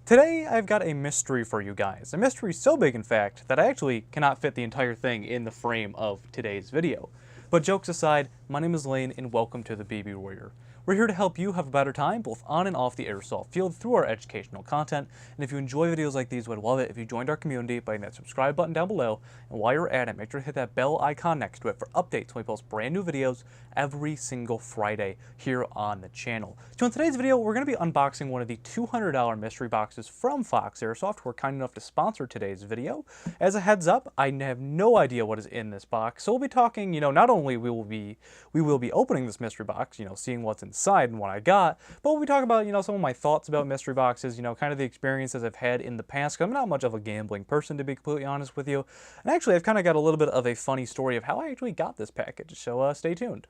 Today, I've got a mystery for you guys. A mystery so big, in fact, that I actually cannot fit the entire thing in the frame of today's video. But jokes aside, my name is Lane, and welcome to the BB Warrior. We're here to help you have a better time, both on and off the airsoft field, through our educational content. And if you enjoy videos like these, we'd love it if you joined our community by hitting that subscribe button down below. And while you're at it, make sure to hit that bell icon next to it for updates when we post brand new videos every single Friday here on the channel. So in today's video, we're going to be unboxing one of the $200 mystery boxes from Fox Airsoft, who are kind enough to sponsor today's video. As a heads up, I have no idea what is in this box, so we'll be talking, not only we will be opening this mystery box, seeing what's inside and what I got, but we'll be talking about, some of my thoughts about mystery boxes, kind of the experiences I've had in the past, 'cause I'm not much of a gambling person, to be completely honest with you. And actually, I've kind of got a little bit of a funny story of how I actually got this package, so stay tuned.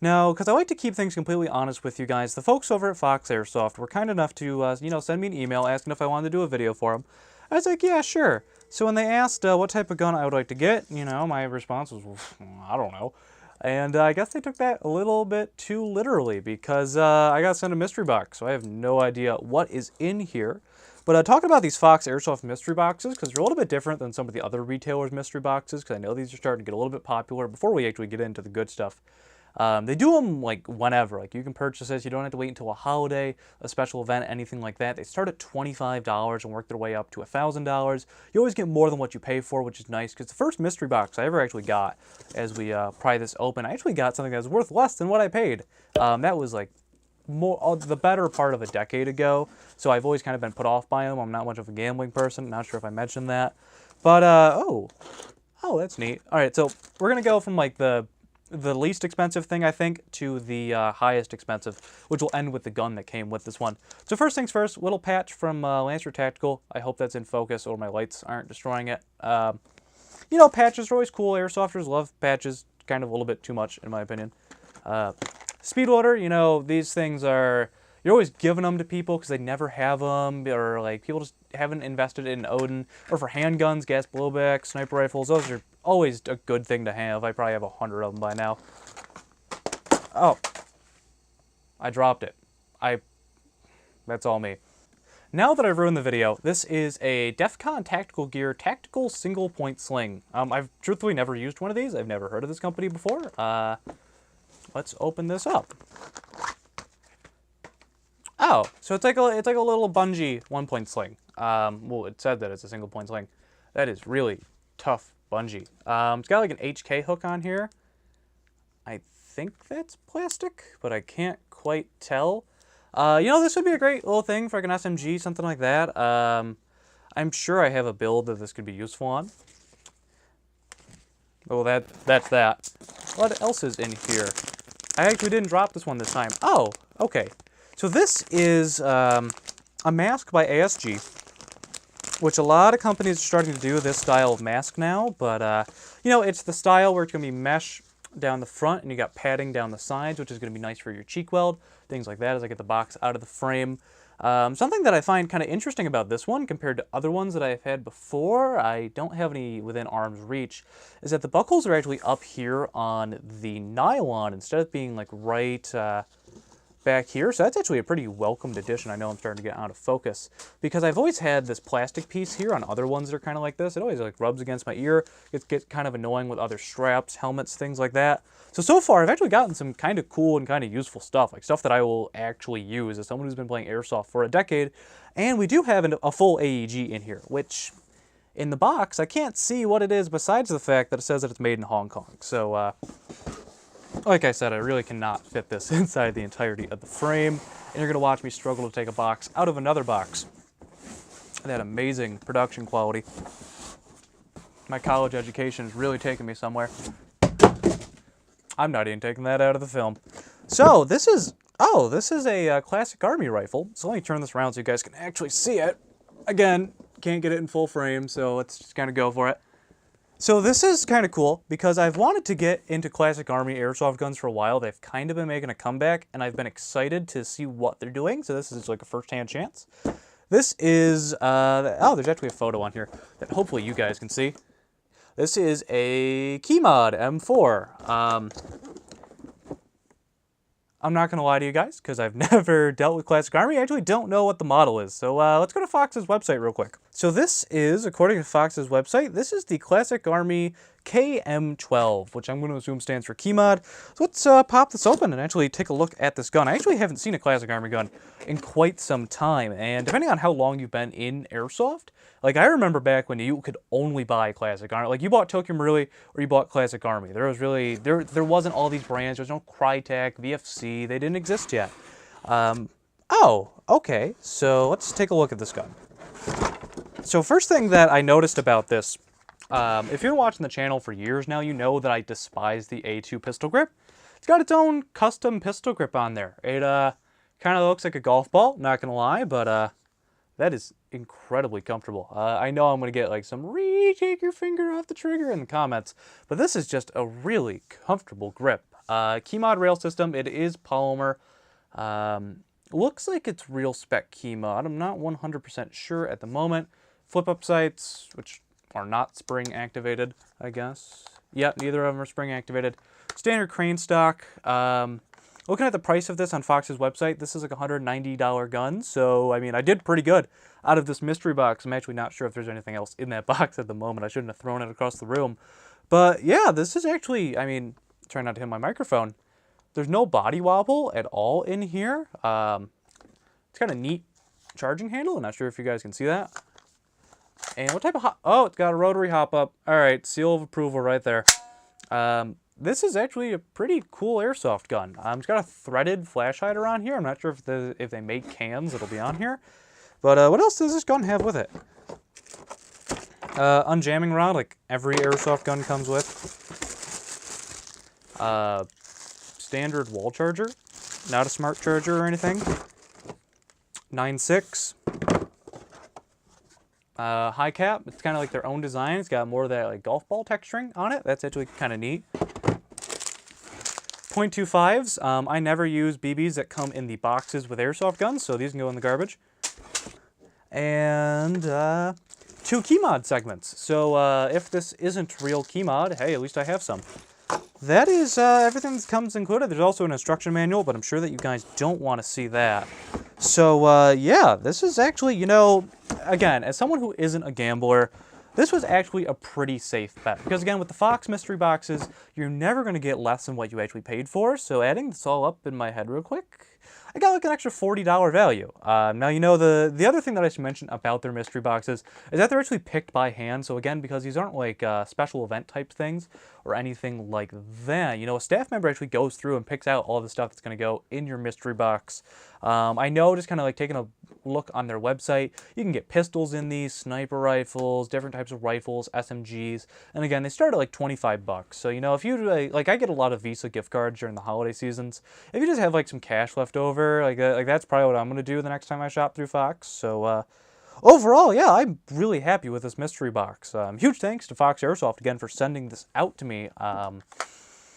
Now, because I like to keep things completely honest with you guys, the folks over at Fox Airsoft were kind enough to, send me an email asking if I wanted to do a video for them. I was like, yeah, sure. So when they asked what type of gun I would like to get, my response was, well, I don't know. And I guess they took that a little bit too literally, because I got sent a mystery box, so I have no idea what is in here. But talking about these Fox Airsoft mystery boxes, because they're a little bit different than some of the other retailers' mystery boxes, because I know these are starting to get a little bit popular. Before we actually get into the good stuff, they do them like whenever. Like, you can purchase this. You don't have to wait until a holiday, a special event, anything like that. They start at $25 and work their way up to $1,000. You always get more than what you pay for, which is nice, because the first mystery box I ever actually got, as we pry this open, I actually got something that was worth less than what I paid. That was like the better part of a decade ago, so I've always kind of been put off by them. I'm not much of a gambling person. Not sure if I mentioned that, but oh, that's neat. All right, so we're gonna go from like the least expensive thing, I think, to the highest expensive, which will end with the gun that came with this one. So first things first, little patch from Lancer Tactical. I hope that's in focus or my lights aren't destroying it. Patches are always cool. Airsofters love patches, kind of a little bit too much, in my opinion. Speed loader, these things are, you're always giving them to people because they never have them, or like people just haven't invested in Odin. Or for handguns, gas blowback, sniper rifles, those are always a good thing to have. I probably have 100 of them by now. Oh, I dropped it. That's all me. Now that I've ruined the video, this is a DEF CON Tactical Gear Tactical Single Point Sling. I've truthfully never used one of these. I've never heard of this company before. Let's open this up. Oh, so it's like a little bungee one-point sling. Well, it said that it's a single point sling. That is really tough bungee. It's got like an HK hook on here. I think that's plastic, but I can't quite tell. This would be a great little thing for like an SMG, something like that. I'm sure I have a build that this could be useful on. Oh, that's that. What else is in here? I actually didn't drop this one this time. Oh, okay. So this is a mask by ASG, which a lot of companies are starting to do this style of mask now, but it's the style where it's going to be mesh down the front and you got padding down the sides, which is going to be nice for your cheek weld, things like that as I get the box out of the frame. Something that I find kind of interesting about this one compared to other ones that I've had before, I don't have any within arm's reach, is that the buckles are actually up here on the nylon instead of being like right back here. So that's actually a pretty welcomed addition. I know I'm starting to get out of focus because I've always had this plastic piece here on other ones that are kind of like this. It always like rubs against my ear. It gets kind of annoying with other straps, helmets, things like that. So far I've actually gotten some kind of cool and kind of useful stuff, like stuff that I will actually use as someone who's been playing Airsoft for a decade. And we do have a full AEG in here, which in the box I can't see what it is besides the fact that it says that it's made in Hong Kong. So like I said, I really cannot fit this inside the entirety of the frame, and you're going to watch me struggle to take a box out of another box. That amazing production quality. My college education is really taking me somewhere. I'm not even taking that out of the film. So this is a classic Army rifle. So let me turn this around so you guys can actually see it. Again, can't get it in full frame, so let's just kind of go for it. So this is kind of cool because I've wanted to get into classic Army airsoft guns for a while. They've kind of been making a comeback, and I've been excited to see what they're doing. So this is like a first-hand chance. This is, there's actually a photo on here that hopefully you guys can see. This is a Keymod M4. I'm not going to lie to you guys, because I've never dealt with Classic Army. I actually don't know what the model is. So let's go to Fox's website real quick. So this is, according to Fox's website, this is the Classic Army KM12, which I'm going to assume stands for Keymod. So let's pop this open and actually take a look at this gun. I actually haven't seen a Classic Army gun in quite some time, and depending on how long you've been in Airsoft, like I remember back when you could only buy Classic Army. Like you bought Tokyo Marui or you bought Classic Army. There was really, there wasn't all these brands. There was no Crytek, VFC. They didn't exist yet. Oh, okay. So let's take a look at this gun. So first thing that I noticed about this, if you've been watching the channel for years now, you know that I despise the A2 pistol grip. It's got its own custom pistol grip on there. It kind of looks like a golf ball, not gonna lie, but that is incredibly comfortable. I know I'm gonna get like some take your finger off the trigger in the comments, but this is just a really comfortable grip. Keymod rail system, it is polymer. Looks like it's real spec Keymod. I'm not 100% sure at the moment. Flip up sights, which are not spring activated, I guess. Yep, neither of them are spring activated. Standard crane stock. Looking at the price of this on Fox's website, this is like a $190 gun. So, I mean, I did pretty good out of this mystery box. I'm actually not sure if there's anything else in that box at the moment. I shouldn't have thrown it across the room. But yeah, this is actually, I mean, trying not to hit my microphone. There's no body wobble at all in here. It's got a neat charging handle. I'm not sure if you guys can see that. And what type of hop? Oh, it's got a rotary hop up. All right, seal of approval right there. This is actually a pretty cool airsoft gun. It's got a threaded flash hider on here. I'm not sure if they make cans, it'll be on here. But what else does this gun have with it? Unjamming rod, like every airsoft gun comes with. Standard wall charger, not a smart charger or anything. 9.6. High cap, it's kind of like their own design. It's got more of that like golf ball texturing on it. That's actually kind of neat. .25s. I never use BBs that come in the boxes with airsoft guns, so these can go in the garbage. And 2 Keymod segments. So if this isn't real Keymod, hey, at least I have some. That is everything that comes included. There's also an instruction manual, but I'm sure that you guys don't want to see that. So yeah, this is actually, you know, again, as someone who isn't a gambler, this was actually a pretty safe bet. Because again, with the Fox mystery boxes, you're never going to get less than what you actually paid for. So adding this all up in my head real quick, I got like an extra $40 value. Now, you know, the other thing that I should mention about their mystery boxes is that they're actually picked by hand. So again, because these aren't like special event type things or anything like that, you know, a staff member actually goes through and picks out all the stuff that's going to go in your mystery box. I know, just kind of like taking a look on their website, you can get pistols in these, sniper rifles, different types of rifles, SMGs, and again, they start at like 25 bucks. So, you know, if you, like I get a lot of Visa gift cards during the holiday seasons. If you just have like some cash left over, like that's probably what I'm going to do the next time I shop through Fox. So, overall, yeah, I'm really happy with this mystery box. Huge thanks to Fox Airsoft again for sending this out to me.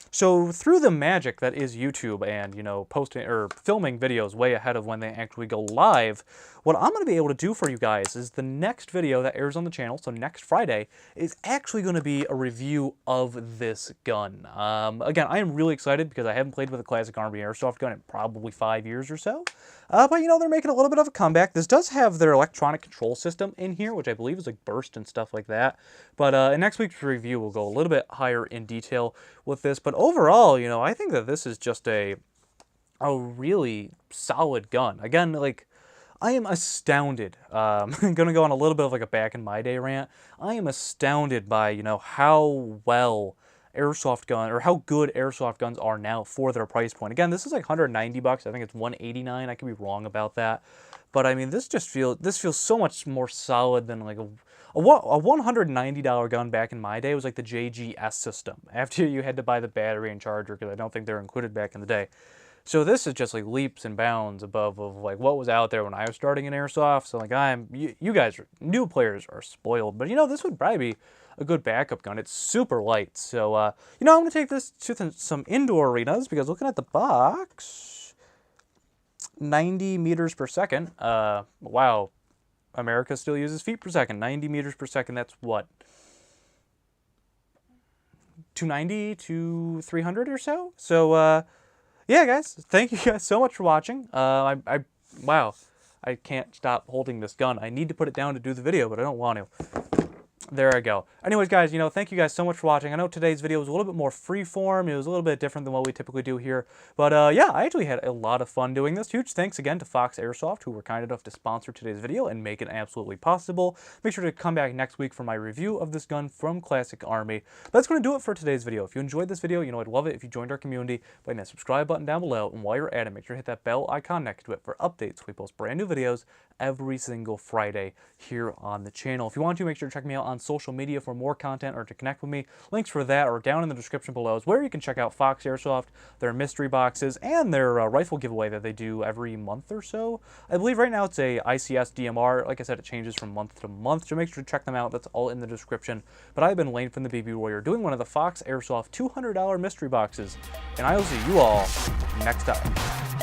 So through the magic that is YouTube and, you know, posting or filming videos way ahead of when they actually go live, what I'm going to be able to do for you guys is the next video that airs on the channel, so next Friday, is actually going to be a review of this gun. Again, I am really excited because I haven't played with a Classic Army Airsoft gun in probably 5 years or so. But, you know, they're making a little bit of a comeback. This does have their electronic control system in here, which I believe is like burst and stuff like that. But in next week's review, we'll go a little bit higher in detail with this. But overall, you know, I think that this is just a really solid gun. Again, like, I am astounded. I'm going to go on a little bit of like a back in my day rant. I am astounded by, you know, how well airsoft gun, or how good airsoft guns are now for their price point. Again, this is like 190 bucks. I think it's 189. I could be wrong about that. But I mean, this feels so much more solid than like a $190 gun back in my day was like the JGS system. After you had to buy the battery and charger, because I don't think they're included back in the day. So this is just like leaps and bounds above of like what was out there when I was starting in airsoft. So like you guys, new players are spoiled. But you know, this would probably be a good backup gun. It's super light. So, you know, I'm going to take this to some indoor arenas because looking at the box, 90 meters per second. Wow. America still uses feet per second. 90 meters per second. That's what? 290 to 300 or so? So, yeah, guys, thank you guys so much for watching. Wow, I can't stop holding this gun. I need to put it down to do the video, but I don't want to. There I go. Anyways, guys, thank you guys so much for watching. I know today's video was a little bit more freeform. It was a little bit different than what we typically do here. But yeah, I actually had a lot of fun doing this. Huge thanks again to Fox Airsoft, who were kind enough to sponsor today's video and make it absolutely possible. Make sure to come back next week for my review of this gun from Classic Army. But that's going to do it for today's video. If you enjoyed this video, I'd love it if you joined our community by hitting that subscribe button down below. And while you're at it, make sure to hit that bell icon next to it for updates. We post brand new videos every single Friday here on the channel. If you want to, make sure to check me out on social media for more content or to connect with me. Links for that are down in the description below, is where you can check out Fox Airsoft, their mystery boxes, and their rifle giveaway that they do every month or so. I believe right now it's a ICS DMR. Like I said, it changes from month to month, so make sure to check them out. That's all in the description. But I've been Lane from the BB Warrior doing one of the Fox Airsoft $200 mystery boxes, and I will see you all next time.